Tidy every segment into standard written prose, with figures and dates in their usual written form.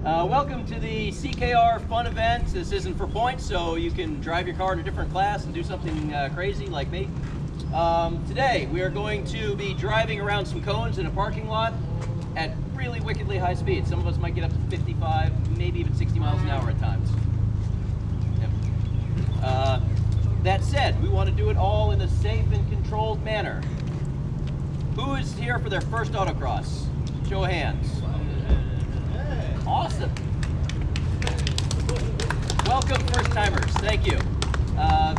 Welcome to the CKR fun event. This isn't for points, so you can drive your car in a different class and do something crazy like me. Today we are going to be driving around some cones in a parking lot at really wickedly high speed. Some of us might get up to 55, maybe even 60 miles an hour at times. Yep. That said, we want to do it all in a safe and controlled manner. Who is here for their first autocross? Show of hands. Awesome. Welcome, first timers. Thank you.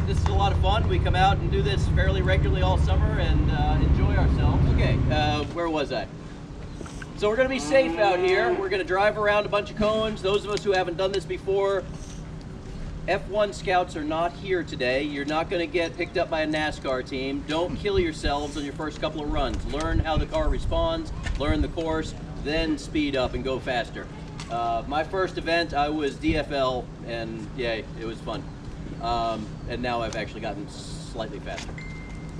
This is a lot of fun. We come out and do this fairly regularly all summer and enjoy ourselves. Okay, where was I? So we're going to be safe out here. We're going to drive around a bunch of cones. Those of us who haven't done this before, F1 scouts are not here today. You're not going to get picked up by a NASCAR team. Don't kill yourselves on your first couple of runs. Learn how the car responds, learn the course, then speed up and go faster. My first event, I was DFL, and yeah, it was fun. And now I've actually gotten slightly faster.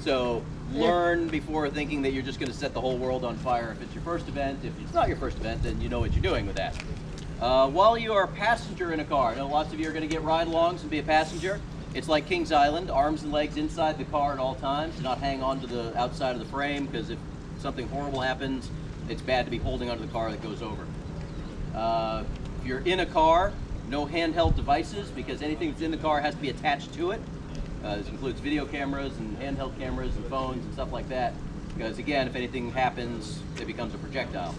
So learn before thinking that you're just going to set the whole world on fire if it's your first event. If it's not your first event, then you know what you're doing with that. While you are a passenger in a car, I know lots of you are going to get ride-alongs and be a passenger. It's like Kings Island, arms and legs inside the car at all times. Do not hang on to the outside of the frame, because if something horrible happens, it's bad to be holding onto the car that goes over. If you're in a car, no handheld devices, because anything that's in the car has to be attached to it. This includes video cameras and handheld cameras and phones and stuff like that, because again, if anything happens, it becomes a projectile.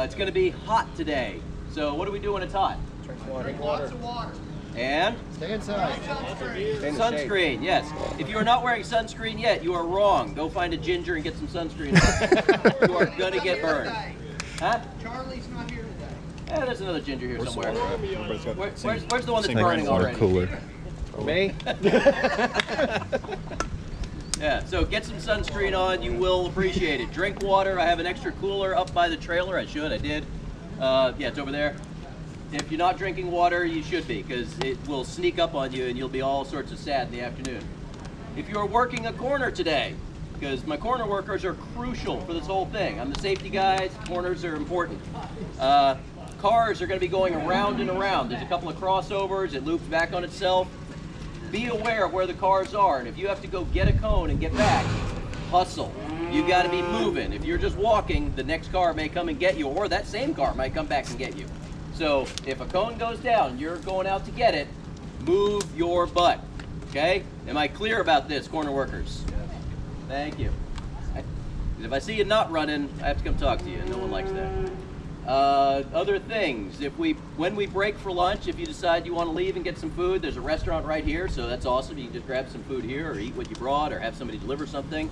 It's going to be hot today, so what do we do when it's hot? Drink water. Drink lots of water. And? Stay inside. Sunscreen, yes. If you are not wearing sunscreen yet, you are wrong. Go find a ginger and get some sunscreen on. You are going to get burned. Huh? Charlie's not here today. Yeah, there's another ginger here somewhere. Where's the one that's Same burning water already? cooler. Me? Yeah, so get some sunscreen on. You will appreciate it. Drink water. I have an extra cooler up by the trailer. I did. Yeah, it's over there. If you're not drinking water, you should be, because it will sneak up on you and you'll be all sorts of sad in the afternoon. If you're working a corner today, because my corner workers are crucial for this whole thing. I'm the safety guy. Corners are important. Cars are going to be going around and around. There's a couple of crossovers. It loops back on itself. Be aware of where the cars are, and if you have to go get a cone and get back, hustle. You got to be moving. If you're just walking, the next car may come and get you, or that same car might come back and get you. So if a cone goes down, you're going out to get it, move your butt. Okay? Am I clear about this, corner workers? Thank you. If I see you not running, I have to come talk to you. No one likes that. Other things, when we break for lunch, if you decide you want to leave and get some food, there's a restaurant right here, so that's awesome. You can just grab some food here or eat what you brought or have somebody deliver something.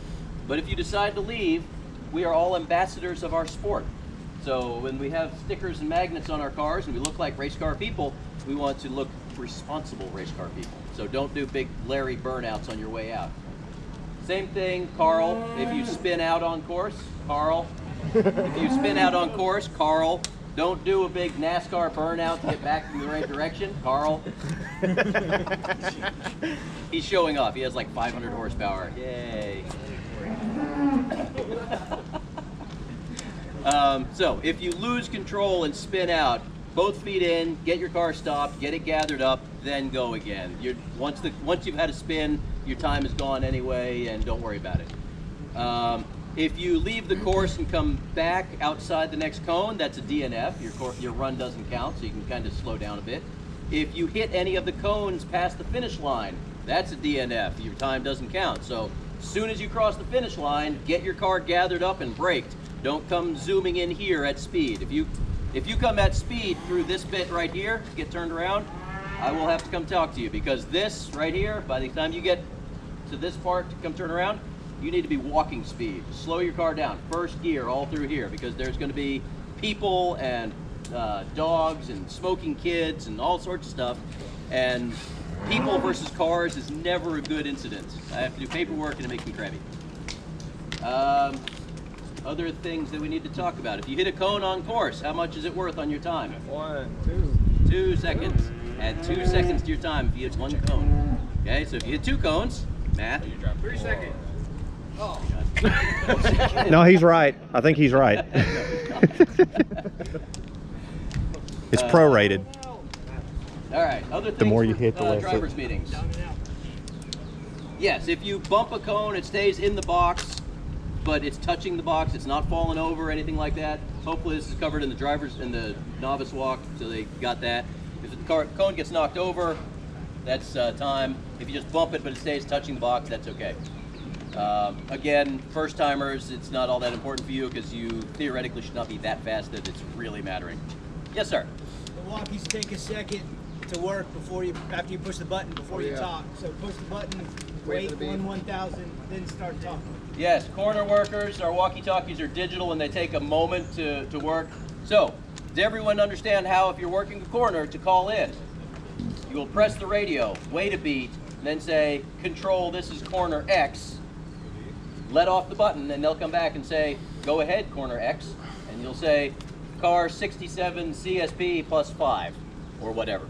But if you decide to leave, we are all ambassadors of our sport. So when we have stickers and magnets on our cars and we look like race car people, we want to look responsible race car people. So don't do big Larry burnouts on your way out. Same thing, Carl, if you spin out on course, Carl. If you spin out on course, Carl, don't do a big NASCAR burnout to get back in the right direction, Carl. He's showing off. He has like 500 horsepower. Yay. So if you lose control and spin out, both feet in, get your car stopped, get it gathered up, then go again. Once you've had a spin, your time is gone anyway, and don't worry about it. If you leave the course and come back outside the next cone, that's a DNF. Your run doesn't count, so you can kind of slow down a bit. If you hit any of the cones past the finish line, that's a DNF. Your time doesn't count. So as soon as you cross the finish line, get your car gathered up and braked. Don't come zooming in here at speed. If you come at speed through this bit right here, get turned around, I will have to come talk to you, because this right here, by the time you get to this part to come turn around, you need to be walking speed. Slow your car down, first gear all through here, because there's going to be people and dogs and smoking kids and all sorts of stuff. And people versus cars is never a good incident. I have to do paperwork and it makes me crabby. Other things that we need to talk about. If you hit a cone on course, how much is it worth on your time? 2 seconds. Add 2 seconds to your time if you hit one cone. Okay, so if you hit 2 cones, math. 3 seconds. Oh. No, he's right. I think he's right. It's prorated. All right, other things The more you for, hit, the less drivers' meetings. Yes, if you bump a cone, it stays in the box, but it's touching the box. It's not falling over or anything like that. Hopefully this is covered in the driver's, in the novice walk, so they got that. If the cone gets knocked over, that's time. If you just bump it, but it stays touching the box, that's okay. Again, first timers, it's not all that important for you because you theoretically should not be that fast that it's really mattering. Yes, sir. The walkies take a second to work before you, after you push the button, before you talk. So push the button, wait 1,000, then start talking. Yes, corner workers, our walkie-talkies are digital and they take a moment to work. So, does everyone understand how, if you're working a corner, to call in? You will press the radio, wait a beat, and then say, control, this is corner X. Let off the button, and they'll come back and say, go ahead, corner X. And you'll say, car 67 CSP plus 5, or whatever.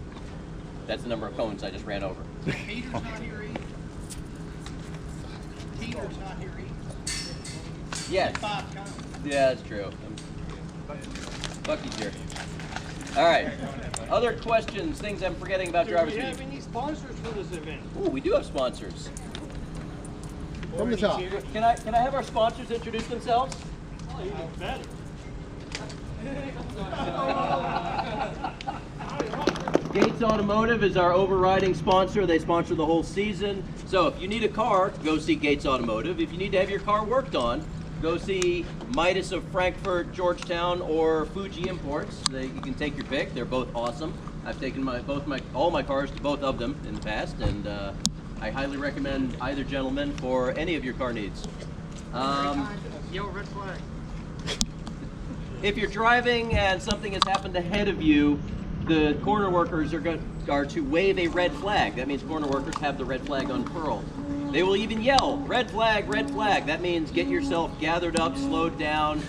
That's the number of cones I just ran over. Peter's not here either. Peter's not here either. Yes. 5 cones. Yeah, that's true. Bucky's here. All right. Other questions, things I'm forgetting about driver's Do we meeting? have any sponsors for this event? Ooh, we do have sponsors. From the top. Can I have our sponsors introduce themselves? Oh, even better. Gates Automotive is our overriding sponsor. They sponsor the whole season. So if you need a car, go see Gates Automotive. If you need to have your car worked on, go see Midas of Frankfurt, Georgetown, or Fuji Imports. You can take your pick. They're both awesome. I've taken all my cars to both of them in the past, and I highly recommend either gentleman for any of your car needs. Yo, red flag. If you're driving and something has happened ahead of you, the corner workers are to wave a red flag. That means corner workers have the red flag unfurled. They will even yell, red flag, red flag. That means get yourself gathered up, slowed down,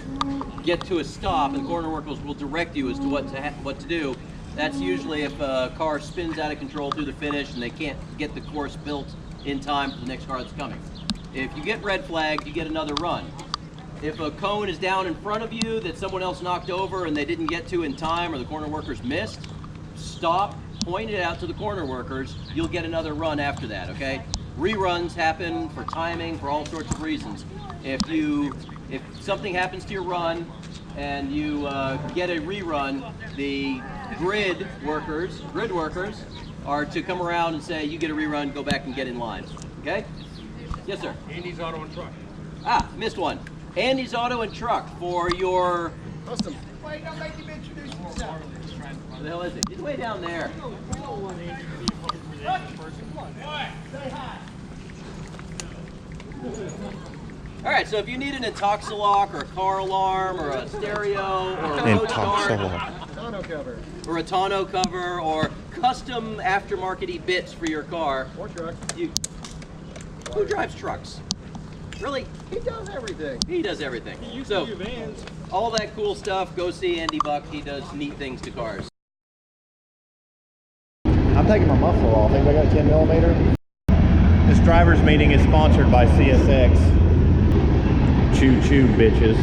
get to a stop, and corner workers will direct you as to what to do. That's usually if a car spins out of control through the finish and they can't get the course built in time for the next car that's coming. If you get red flagged, you get another run. If a cone is down in front of you that someone else knocked over and they didn't get to in time, or the corner workers missed, stop, point it out to the corner workers. You'll get another run after that, okay? Reruns happen for timing, for all sorts of reasons. If something happens to your run and you get a rerun, the grid workers are to come around and say, you get a rerun, go back and get in line, okay? Yes, sir. Andy's Auto and Truck. Ah, missed one. Andy's Auto and Truck for your... Custom. Wait, don't make him introduce himself. Where the hell is it? He's way down there. We don't want Andy to be a public relations person. Come on, man. Say hi. All right, so if you need an Intoxilock or a car alarm or a stereo or a road guard Tonneau cover. or a tonneau cover or custom aftermarket-y bits for your car, Or truck. who drives trucks? Really? He does everything. He does everything. He used So to do vans. all that cool stuff, go see Andy Buck. He does neat things to cars. I'm taking my muffler off. Think I got a 10 millimeter? This driver's meeting is sponsored by CSX. Choo choo, bitches.